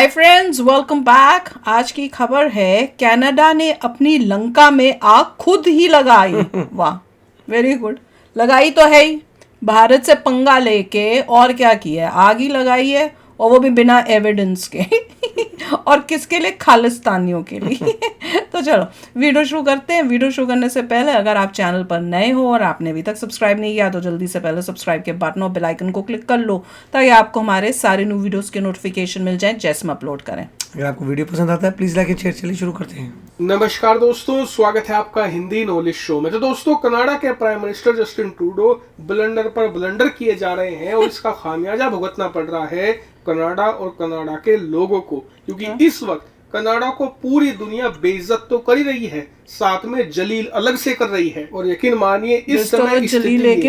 Hi friends, welcome back. आज की खबर है कनाडा ने अपनी लंका में आग खुद ही लगाई। वाह, वेरी गुड। लगाई तो है ही, भारत से पंगा लेके और क्या किया है, आग ही लगाई है, और वो भी बिना एविडेंस के। और किसके लिए? खालिस्तानियों के लिए। तो चलो वीडियो शुरू करते हैं। वीडियो शुरू करने से पहले अगर आप चैनल पर नए हो और आपने अभी तक सब्सक्राइब नहीं किया तो जल्दी से पहले सब्सक्राइब के बटन और बेल आइकन को क्लिक कर लो ताकि आपको हमारे सारे न्यू वीडियोस के नोटिफिकेशन मिल जाएं जैसे हम अपलोड करें। अगर आपको वीडियो पसंद आता है प्लीज लाइक एंड शेयर। चलिए शुरू करते हैं। नमस्कार दोस्तों, स्वागत है आपका हिंदी नॉलेज शो में। तो दोस्तों, कनाडा के prime minister Justin Trudeau blunder पर ब्लंडर किए जा रहे हैं और इसका खामियाजा भुगतना पड़ रहा है कनाडा और कनाडा के लोगों को, क्योंकि इस वक्त कनाडा को पूरी दुनिया बेइज्जत तो कर ही रही है, साथ में जलील अलग से कर रही है। और यकीन मानिए इस समय जलील है कि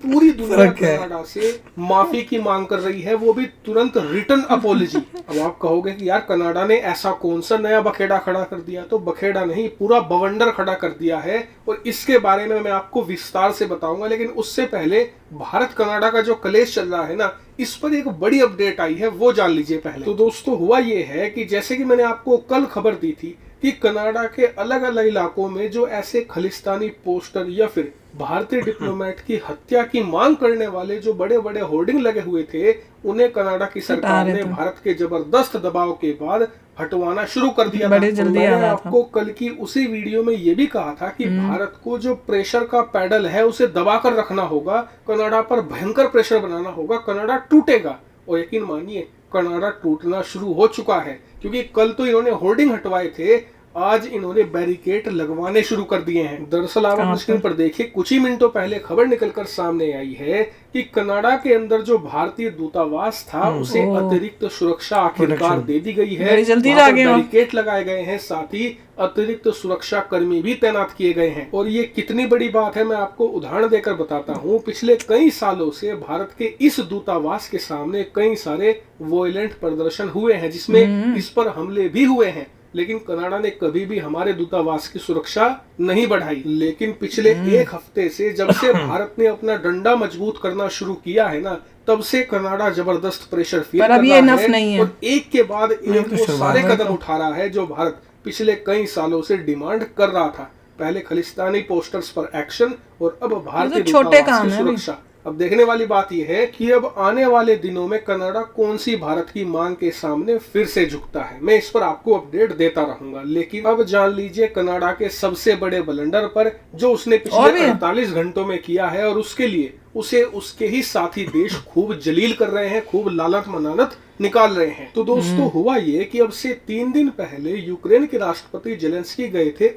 पूरी दुनिया कनाडा से माफी की मांग कर रही है, वो भी तुरंत रिटर्न अपॉलजी। अब आप कहोगे कि यार कनाडा ने ऐसा कौन सा नया बखेड़ा खड़ा कर दिया? तो बखेड़ा नहीं, पूरा बवंडर खड़ा कर दिया है और इसके बारे में मैं आपको विस्तार से बताऊंगा। लेकिन उससे पहले भारत कनाडा का जो कलेश चल रहा है ना, इस पर एक बड़ी अपडेट आई है, वो जान लीजिए पहले। तो दोस्तों, हुआ ये है कि जैसे कि मैंने आपको कल खबर दी थी कि कनाडा के अलग अलग इलाकों में जो ऐसे खालिस्तानी पोस्टर या फिर भारतीय डिप्लोमेट की हत्या की मांग करने वाले जो बड़े बड़े होर्डिंग लगे हुए थे, उन्हें कनाडा की सरकार ने भारत के जबरदस्त दबाव के बाद हटवाना शुरू कर दिया था। मैंने आपको कल की उसी वीडियो में ये भी कहा था कि भारत को जो प्रेशर का पैडल है उसे दबा कर रखना होगा, कनाडा पर भयंकर प्रेशर बनाना होगा, कनाडा टूटेगा। और यकीन मानिए कनाडा टूटना शुरू हो चुका है, क्योंकि कल तो इन्होंने होर्डिंग हटवाए थे, आज इन्होंने बैरिकेड लगवाने शुरू कर दिए हैं। दरअसल आप स्क्रीन पर देखिए, कुछ ही मिनटों पहले खबर निकलकर सामने आई है कि कनाडा के अंदर जो भारतीय दूतावास था उसे अतिरिक्त सुरक्षा आखिरकार दे दी गई है। बैरिकेड लगाए गए हैं, साथ ही अतिरिक्त सुरक्षा कर्मी भी तैनात किए गए हैं। और ये कितनी बड़ी बात है मैं आपको उदाहरण देकर बताता हूँ। पिछले कई सालों से भारत के इस दूतावास के सामने कई सारे वॉयलेंट प्रदर्शन हुए हैं, जिसमें इस पर हमले भी हुए हैं, लेकिन कनाडा ने कभी भी हमारे दूतावास की सुरक्षा नहीं बढ़ाई। लेकिन पिछले एक हफ्ते से जब से भारत ने अपना डंडा मजबूत करना शुरू किया है ना, तब से कनाडा जबरदस्त प्रेशर फील कर रहा है और एक के बाद एक वो सारे कदम उठा रहा है जो भारत पिछले कई सालों से डिमांड कर रहा था। पहले खालिस्तानी पोस्टर्स पर एक्शन और अब भारतीय दूतावास की सुरक्षा। अब देखने वाली बात यह है कि अब आने वाले दिनों में कनाडा कौन सी भारत की मांग के सामने फिर से झुकता है। मैं इस पर आपको अपडेट देता रहूंगा। लेकिन अब जान लीजिए कनाडा के सबसे बड़े ब्लंडर पर, जो उसने पिछले 48 घंटों में किया है, और उसके लिए उसे उसके ही साथी देश खूब जलील कर रहे हैं, खूब लानत मनानत निकाल रहे हैं। तो दोस्तों, हुआ ये कि अब से 3 दिन पहले यूक्रेन के राष्ट्रपति जेलेंस्की गए थे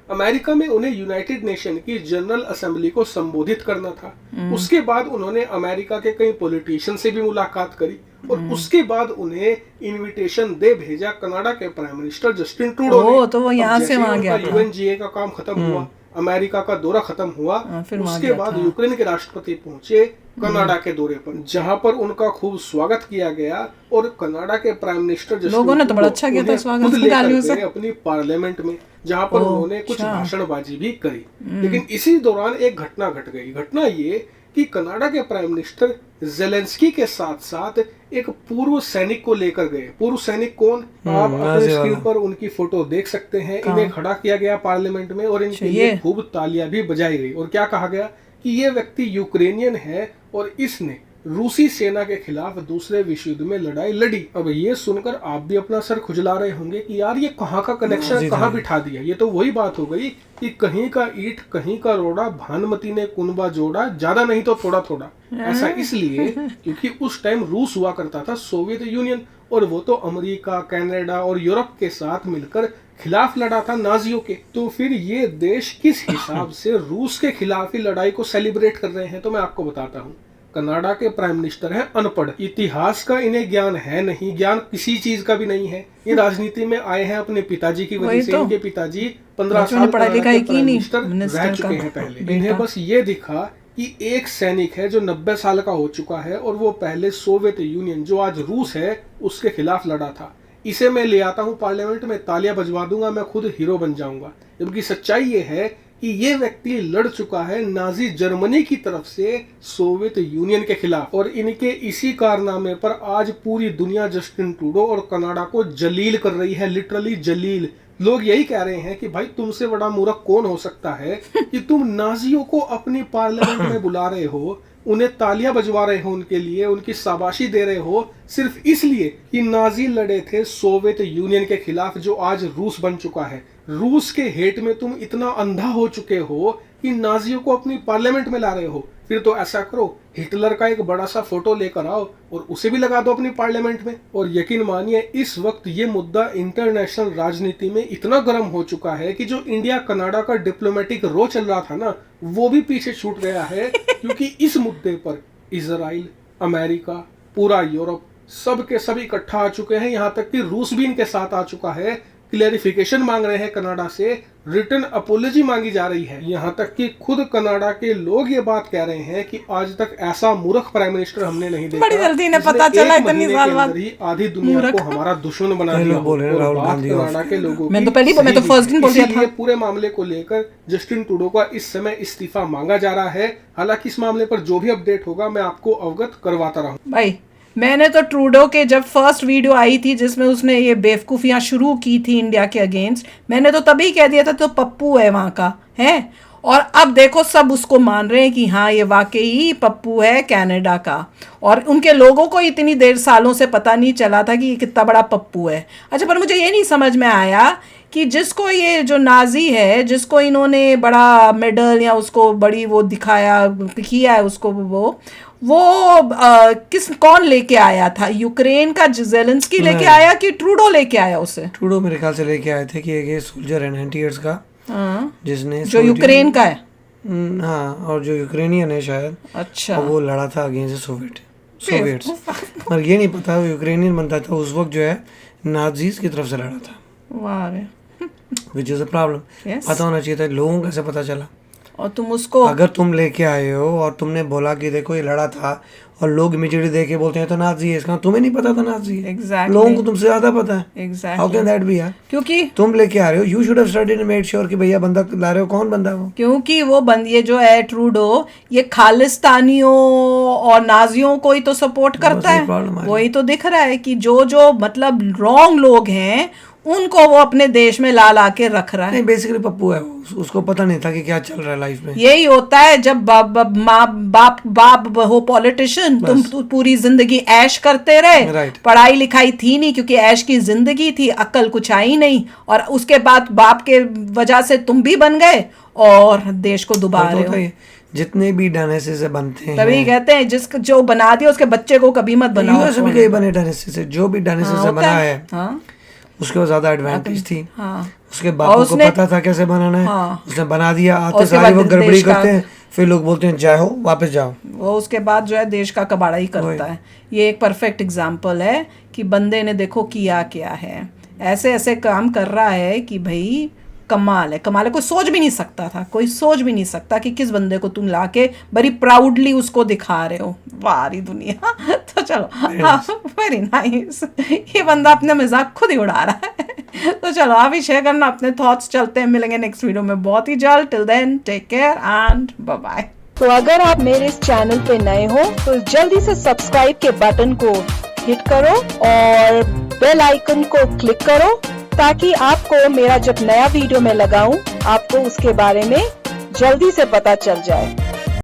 अमेरिका में उन्हें यूनाइटेड नेशन की जनरल असेंबली को संबोधित करना था। उसके बाद उन्होंने अमेरिका के कई पॉलिटिशियन से भी मुलाकात करी और उसके बाद उन्हें इनविटेशन दे भेजा कनाडा के प्राइम मिनिस्टर जस्टिन ट्रूडो ने। तो वो यहाँ से वहां गया था। यूएनजीए का काम खत्म हुआ, अमेरिका का दौरा खत्म हुआ, उसके बाद यूक्रेन के राष्ट्रपति पहुंचे कनाडा के दौरे पर, जहां पर उनका खूब स्वागत किया गया। और कनाडा के प्राइम मिनिस्टर लोगों ने तो बड़ा अच्छा किया था स्वागत अपनी पार्लियामेंट में, जहां पर उन्होंने कुछ भाषणबाजी भी करी। लेकिन इसी दौरान एक घटना घट गई। घटना ये कि कनाडा के प्राइम मिनिस्टर जेलेंस्की के साथ साथ एक पूर्व सैनिक को लेकर गए। पूर्व सैनिक कौन? आप अपने स्क्रीन पर उनकी फोटो देख सकते हैं। इन्हें खड़ा किया गया पार्लियामेंट में और इनके लिए खूब तालियां भी बजाई गई। और क्या कहा गया कि ये व्यक्ति यूक्रेनियन है और इसने रूसी सेना के खिलाफ दूसरे विश्व युद्ध में लड़ाई लड़ी। अब ये सुनकर आप भी अपना सर खुजला रहे होंगे कि यार ये कहाँ का कनेक्शन, कहाँ बिठा दिया। ये तो वही बात हो गई कि कहीं का ईंट कहीं का रोड़ा, भानुमति ने कुनबा जोड़ा, ज्यादा नहीं तो थोड़ा थोड़ा। ऐसा इसलिए क्योंकि उस टाइम रूस हुआ करता था सोवियत यूनियन, और वो तो अमेरिका, कनाडा और यूरोप के साथ मिलकर खिलाफ लड़ा था नाजियों के। तो फिर ये देश किस हिसाब से रूस के खिलाफ ही लड़ाई को सेलिब्रेट कर रहे हैं, तो मैं आपको बताता हूँ। कनाडा के प्राइम मिनिस्टर हैं अनपढ़, इतिहास का इन्हें ज्ञान है नहीं, ज्ञान किसी चीज का भी नहीं है। ये राजनीति में आए हैं अपने पिताजी की वजह से। इनके पिताजी 15 साल प्राइम मिनिस्टर रह चुके हैं पहले। इन्हें बस ये दिखा कि एक सैनिक है जो 90 साल का हो चुका है और वो पहले सोवियत यूनियन, जो आज रूस है, उसके खिलाफ लड़ा था। इसे मैं ले आता हूँ पार्लियामेंट में, तालियां बजवा दूंगा, मैं खुद हीरो बन जाऊंगा। जबकि सच्चाई ये है कि ये व्यक्ति लड़ चुका है नाजी जर्मनी की तरफ से सोवियत यूनियन के खिलाफ, और इनके इसी कारनामे पर आज पूरी दुनिया जस्टिन ट्रूडो और कनाडा को जलील कर रही है, लिटरली जलील। लोग यही कह रहे हैं कि भाई तुमसे बड़ा मूर्ख कौन हो सकता है कि तुम नाजियों को अपनी पार्लियामेंट में बुला रहे हो, उन्हें तालियां बजवा रहे हो, उनके लिए उनकी शाबाशी दे रहे हो, सिर्फ इसलिए कि नाजी लड़े थे सोवियत यूनियन के खिलाफ जो आज रूस बन चुका है। रूस के हेट में तुम इतना अंधा हो चुके हो कि नाजियों को अपनी पार्लियामेंट में ला रहे हो। फिर तो ऐसा करो, हिटलर का एक बड़ा सा फोटो लेकर आओ और उसे भी लगा दो अपनी पार्लियामेंट में। और यकीन मानिए इस वक्त ये मुद्दा इंटरनेशनल राजनीति में इतना गर्म हो चुका है कि जो इंडिया कनाडा का डिप्लोमेटिक रो चल रहा था ना, वो भी पीछे छूट गया है, क्योंकि इस मुद्दे पर इजराइल, अमेरिका, पूरा यूरोप सब के सब इकट्ठा आ चुके हैं। यहाँ तक कि रूस भी इनके साथ आ चुका है, क्लेरिफिकेशन मांग रहे हैं कनाडा से, रिटर्न अपोलॉजी मांगी जा रही है। यहाँ तक कि खुद कनाडा के लोग ये बात कह रहे हैं कि आज तक ऐसा मूर्ख प्राइम मिनिस्टर हमने नहीं देखा। बड़ी जल्दी इन्हें पता चला इतनी साल बाद ही आधी दुनिया को हमारा दुश्मन बना दिया। बोल रहे हैं राहुल गांधी कनाडा के लोगों मैं तो फर्स्ट दिन बोल दिया था। पूरे मामले को लेकर जस्टिन ट्रूडो का इस समय इस्तीफा मांगा जा रहा है। हालांकि इस मामले पर जो भी अपडेट होगा मैं आपको अवगत करवाता रहूं। भाई मैंने तो ट्रूडो के जब फर्स्ट वीडियो आई थी जिसमें उसने ये बेवकूफियां शुरू की थी इंडिया के अगेंस्ट, मैंने तो तभी कह दिया था तो पप्पू है वहां का है। और अब देखो सब उसको मान रहे हैं कि हाँ ये वाकई पप्पू है कनाडा का, और उनके लोगों को इतनी देर सालों से पता नहीं चला था कि ये कितना बड़ा पप्पू है। अच्छा, पर मुझे ये नहीं समझ में आया कि जिसको ये जो नाजी है, जिसको इन्होंने बड़ा मेडल या उसको बड़ी वो दिखाया किया है उसको, वो कौन लेके आया था? यूक्रेन का जेलेंस्की लेके आया कि ट्रूडो लेके आया उसे? ट्रूडो मेरे ख्याल से लेके आए थे कि एक सोल्जर है 90 इयर्स का, जिसने जो यूक्रेन का है। हाँ, और जो यूक्रेनियन है शायद। अच्छा, वो लड़ा था अगेंस्ट सोवियट्स। पर ये नहीं पता वो यूक्रेनियन बनता था उस वक्त जो है नाजीज की तरफ से लड़ा था। वाह रे, विच इज अ प्रॉब्लम। पता होना चाहिए था, लोगों को कैसे पता चला? और तुम उसको अगर तुम लेके आए हो और तुमने बोला कि देखो ये लड़ा था और लोग इमीडिएटली देख के बोलते हैं तो नाजी है, इसका तुम्हें नहीं पता था नाजी है। Exactly. लोगों को तुमसे ज्यादा पता है। Exactly. How can that be यार? क्योंकि तुम लेके आ रहे हो, you should have studied and made sure कि भैया बंदा ला रहे हो, कौन बंदा वो? क्योंकि वो ये जो है ट्रूडो, ये खालिस्तानियों और नाजियों को ही तो सपोर्ट करता है। वही तो दिख रहा है कि जो मतलब रॉन्ग लोग हैं उनको वो अपने देश में ला के रख रहा है। नहीं, बेसिकली पप्पू है वो, उसको पता नहीं था कि क्या चल रहा है लाइफ में। यही होता है जब बाप हो पॉलिटिशियन, तुम पूरी जिंदगी ऐश करते रहे, पढ़ाई लिखाई थी नहीं क्योंकि ऐश की जिंदगी थी, अक्ल कुछ आई नहीं, और उसके बाद बाप के वजह से तुम भी बन गए और देश को डुबा रहे हो। जितने भी डायनेस्टी से बनते हैं, तभी कहते हैं जिसको जो बना दिया उसके बच्चे को कभी मत बनाओ। यूएस में कई बने डायनेस्टी से, जो भी डायनेस्टी से बना है हाँ, उसके पास ज्यादा एडवांटेज थी। हाँ, उसके बापों को पता था कैसे बनाना है। हाँ, उसने बना दिया, आते सारे वो गड़बड़ी करते हैं, फिर लोग बोलते हैं जय हो, वापस जाओ। वो उसके बाद जो है देश का कबाड़ा ही करता है। ये एक परफेक्ट एग्जाम्पल है कि बंदे ने देखो किया क्या है, ऐसे ऐसे काम कर रहा है कि भाई कमाल है, कमाल है। कोई सोच भी नहीं सकता था, कोई सोच भी नहीं सकता कि किस बंदे को तुम लाके बड़ी प्राउडली उसको दिखा रहे हो। वारी दुनिया। तो चलो, वेरी नाइस। ये बंदा अपने मजाक खुद ही उड़ा रहा है। तो चलो आप ही शेयर करना अपने थॉट्स। चलते हैं, मिलेंगे नेक्स्ट वीडियो में बहुत ही जल्द। Till then take care and bye bye. तो अगर आप मेरे इस चैनल पे नए हो तो जल्दी से सब्सक्राइब के बटन को हिट करो और बेल आइकन को क्लिक करो ताकि आपको मेरा जब नया वीडियो मैं लगाऊं आपको उसके बारे में जल्दी से पता चल जाए।